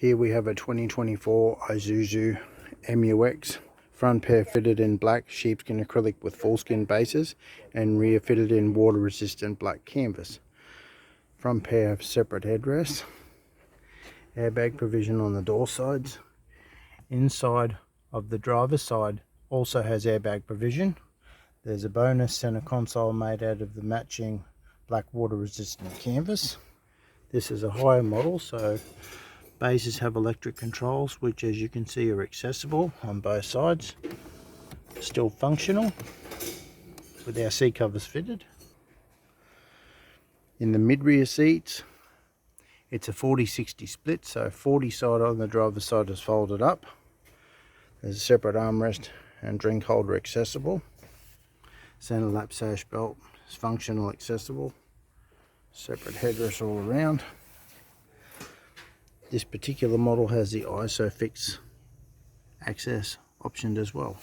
Here we have a 2024 Isuzu Mux. Front pair fitted in black sheepskin acrylic with full-skin bases, and rear fitted in water-resistant black canvas. Front pair have separate headrests. Airbag provision on the door sides. Inside of the driver's side also has airbag provision. There's a bonus center console made out of the matching black water-resistant canvas. This is a higher model, so bases have electric controls, which as you can see are accessible on both sides. Still functional with our seat covers fitted. In the mid-rear seats, it's a 40-60 split, so 40 side on the driver's side is folded up. There's a separate armrest and drink holder accessible. Center lap sash belt is functional, accessible. Separate headrest all around. This particular model has the ISOFIX access optioned as well.